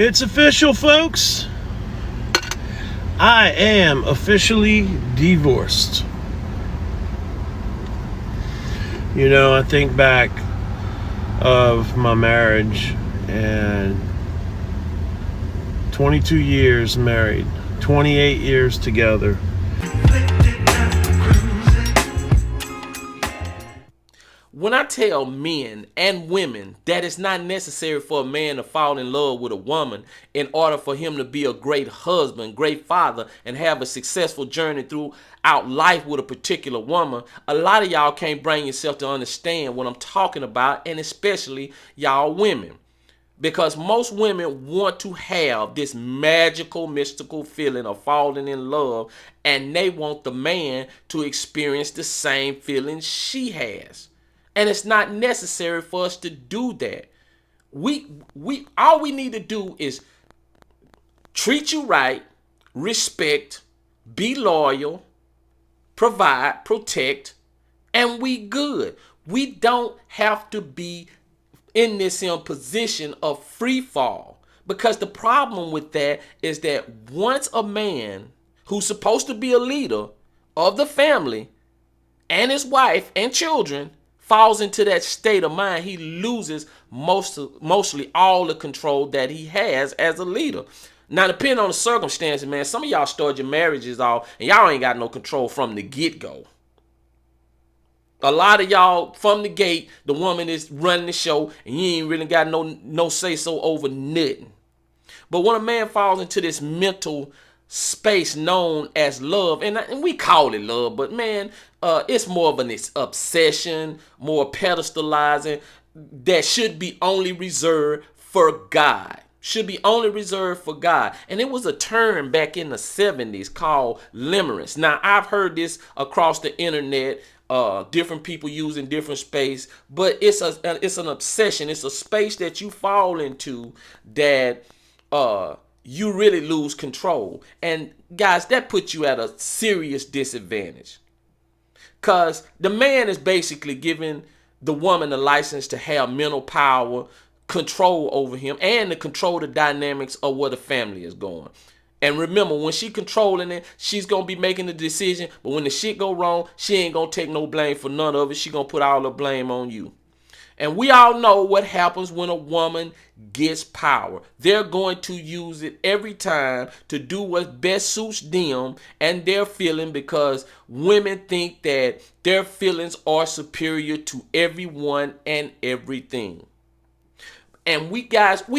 It's official, folks. I am officially divorced. You know, I think back of my marriage and 22 years married, 28 years together. When I tell men and women that it's not necessary for a man to fall in love with a woman in order for him to be a great husband, great father, and have a successful journey throughout life with a particular woman, a lot of y'all can't bring yourself to understand what I'm talking about, and especially y'all women. Because most women want to have this magical, mystical feeling of falling in love, and they want the man to experience the same feeling she has. And it's not necessary for us to do that. All we need to do is treat you right, respect, be loyal, provide, protect, and we good. We don't have to be in this position of free fall, because the problem with that is that once a man who's supposed to be a leader of the family and his wife and children falls into that state of mind, he loses mostly all the control that he has as a leader. Now, depending on the circumstances, man, some of y'all start your marriages off and y'all ain't got no control from the get-go. A lot of y'all, from the gate, the woman is running the show and you ain't really got no say-so over nothing. But when a man falls into this mental space known as love, and we call it love, but man, it's more of an obsession, more pedestalizing, that should be only reserved for God. Should be only reserved for God. And it was a term back in the 70s called limerence. Now, I've heard this across the internet, different people using different space, but it's an obsession. It's a space that you fall into that you really lose control. And guys, that puts you at a serious disadvantage, because the man is basically giving the woman a license to have mental power, control over him, and to control the dynamics of where the family is going. And remember, when she controlling it, she's going to be making the decision, but when the shit go wrong, she ain't going to take no blame for none of it. She going to put all the blame on you. And we all know what happens when a woman gets power. They're going to use it every time to do what best suits them and their feeling, because women think that their feelings are superior to everyone and everything. And we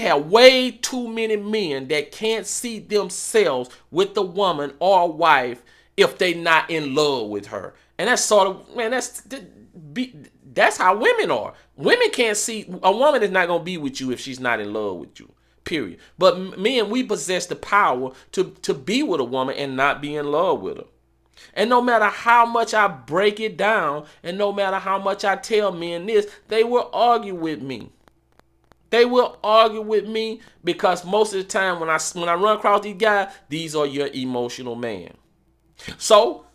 have way too many men that can't see themselves with the woman or wife if they not in love with her. And that's sort of, man, that's how women are. Women can't see, a woman is not going to be with you if she's not in love with you, period. But men, we possess the power to be with a woman and not be in love with her. And no matter how much I break it down, and no matter how much I tell men this, they will argue with me. They will argue with me, because most of the time when I run across these guys, these are your emotional man. So,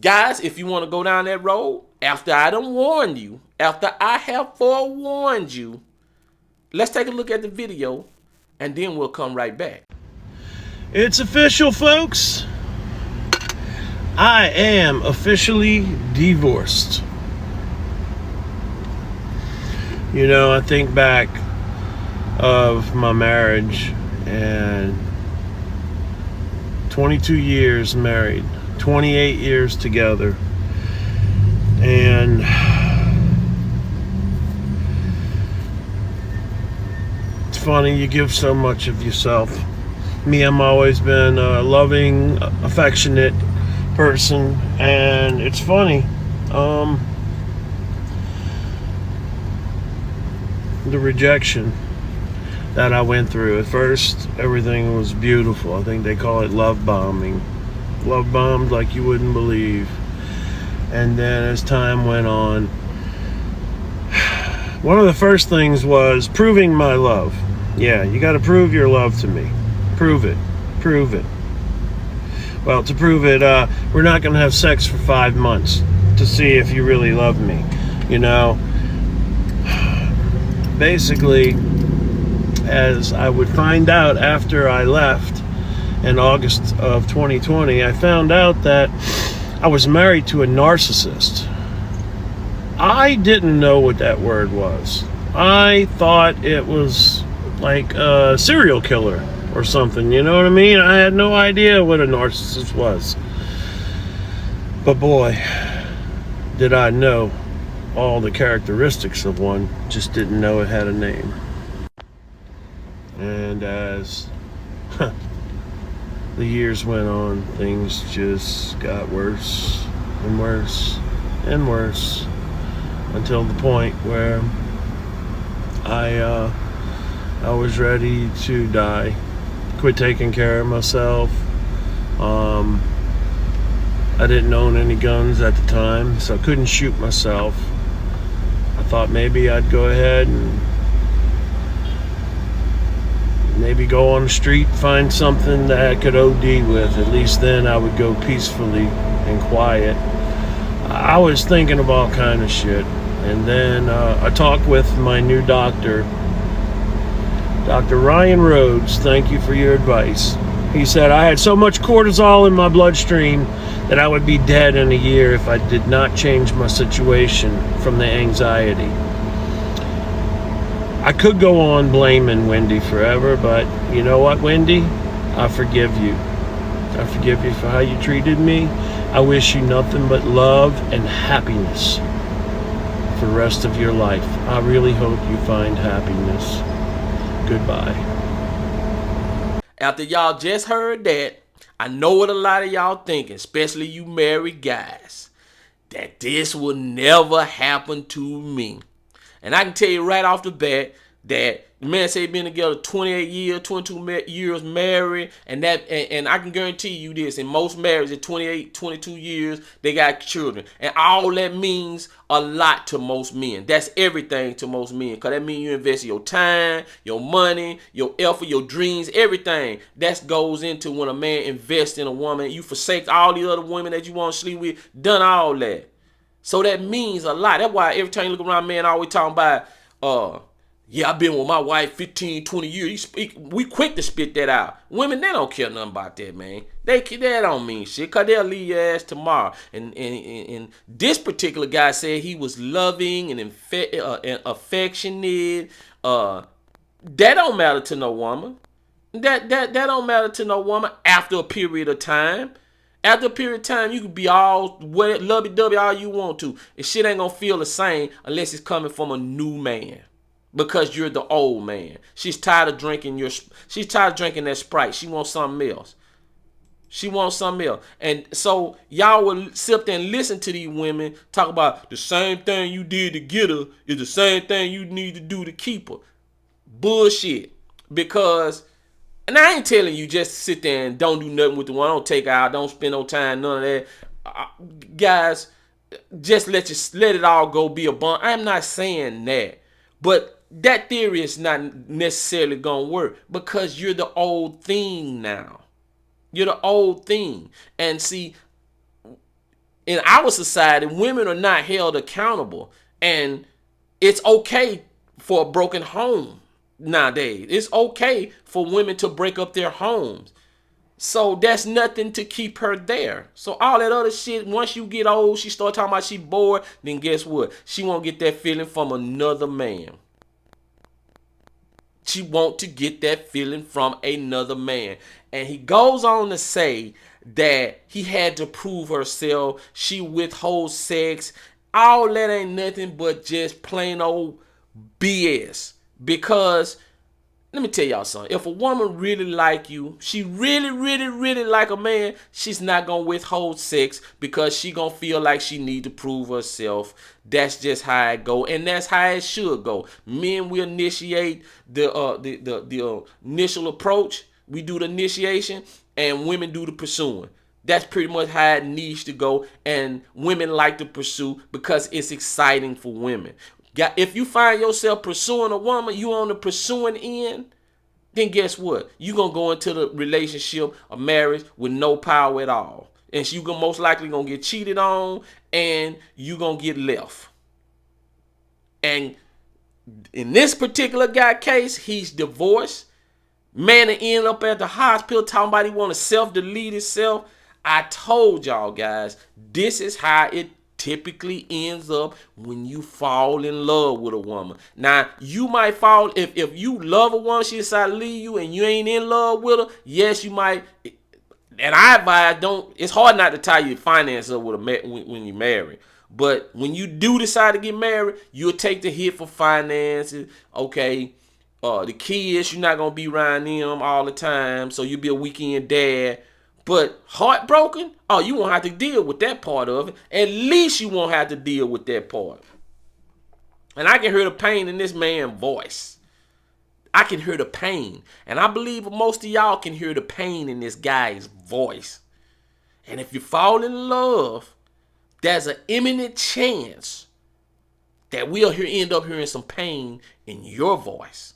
guys, if you want to go down that road, after I done warned you, after I have forewarned you, let's take a look at the video, and then we'll come right back. It's official, folks. I am officially divorced. You know, I think back of my marriage and 22 years married, 28 years together. And it's funny, you give so much of yourself. Me, I'm always been a loving, affectionate person, and it's funny. The rejection that I went through. At first, everything was beautiful. I think they call it love bombing. Love bombed like you wouldn't believe. And then as time went on, one of the first things was proving my love. Yeah, you got to prove your love to me. Prove it. Prove it. Well, to prove it, we're not going to have sex for 5 months to see if you really love me. You know, basically, as I would find out after I left in August of 2020, I found out that I was married to a narcissist. I didn't know what that word was. I thought it was like a serial killer or something, you know what I mean? I had no idea what a narcissist was. But boy, did I know all the characteristics of one, just didn't know it had a name. And as the years went on, things just got worse and worse and worse until the point where I was ready to die, quit taking care of myself. I didn't own any guns at the time, so I couldn't shoot myself. I thought maybe I'd go ahead and maybe go on the street, find something that I could OD with. At least then I would go peacefully and quiet. I was thinking of all kind of shit. And then I talked with my new doctor, Dr. Ryan Rhodes. Thank you for your advice. He said I had so much cortisol in my bloodstream that I would be dead in a year if I did not change my situation from the anxiety. I could go on blaming Wendy forever, but you know what, Wendy? I forgive you. I forgive you for how you treated me. I wish you nothing but love and happiness for the rest of your life. I really hope you find happiness. Goodbye. After y'all just heard that, I know what a lot of y'all thinking, especially you married guys, that this will never happen to me. And I can tell you right off the bat that the man say been together 28 years, 22 years married, and I can guarantee you this, in most marriages, 28, 22 years, they got children. And all that means a lot to most men. That's everything to most men, because that means you invest your time, your money, your effort, your dreams, everything. That goes into when a man invests in a woman. You forsake all the other women that you want to sleep with, done all that. So that means a lot. That's why every time you look around, man, always talking about, yeah, I've been with my wife 15, 20 years. We quick to spit that out. Women, they don't care nothing about that, man. That don't mean shit, because they'll leave your ass tomorrow. And this particular guy said he was loving and affectionate. That don't matter to no woman. That don't matter to no woman after a period of time. After a period of time, you can be all lovey-dovey all you want to. And shit ain't gonna feel the same unless it's coming from a new man. Because you're the old man. She's tired of drinking that Sprite. She wants something else. She wants something else. And so y'all will sit there and listen to these women talk about the same thing you did to get her is the same thing you need to do to keep her. Bullshit. Because, and I ain't telling you just sit there and don't do nothing with the one. Don't take her out. Don't spend no time. None of that. Guys, just let it all go be a bond. I'm not saying that. But that theory is not necessarily going to work, because you're the old thing now. You're the old thing. And see, in our society, women are not held accountable. And it's okay for a broken home nowadays. It's okay for women to break up their homes. So that's nothing to keep her there. So all that other shit, once you get old, she start talking about she bored, then guess what? She won't get that feeling from another man. She want to get that feeling from another man. And he goes on to say that he had to prove herself. She withholds sex. All that ain't nothing but just plain old BS. Because let me tell y'all something. If a woman really like you, she really, really, really like a man, she's not going to withhold sex because she going to feel like she need to prove herself. That's just how it go, and that's how it should go. Men will initiate the initial approach. We do the initiation, and women do the pursuing. That's pretty much how it needs to go, and women like to pursue because it's exciting for women. If you find yourself pursuing a woman, you on the pursuing end, then guess what? You're going to go into the relationship or marriage with no power at all. And you're most likely going to get cheated on, and you're going to get left. And In this particular guy case, he's divorced. Man, to end up at the hospital talking about he want to self-delete himself. I told y'all guys, this is how it typically ends up when you fall in love with a woman. Now, you might fall, if you love a woman, she decide to leave you and you ain't in love with her, yes, you might. And I advise, it's hard not to tie your finances up with when you marry. But when you do decide to get married, you'll take the hit for finances, okay? The kids, you're not going to be around them all the time, so you'll be a weekend dad. But heartbroken, oh, you won't have to deal with that part of it. At least you won't have to deal with that part. And I can hear the pain in this man's voice. I can hear the pain. And I believe most of y'all can hear the pain in this guy's voice. And if you fall in love, there's an imminent chance that we'll end up hearing some pain in your voice.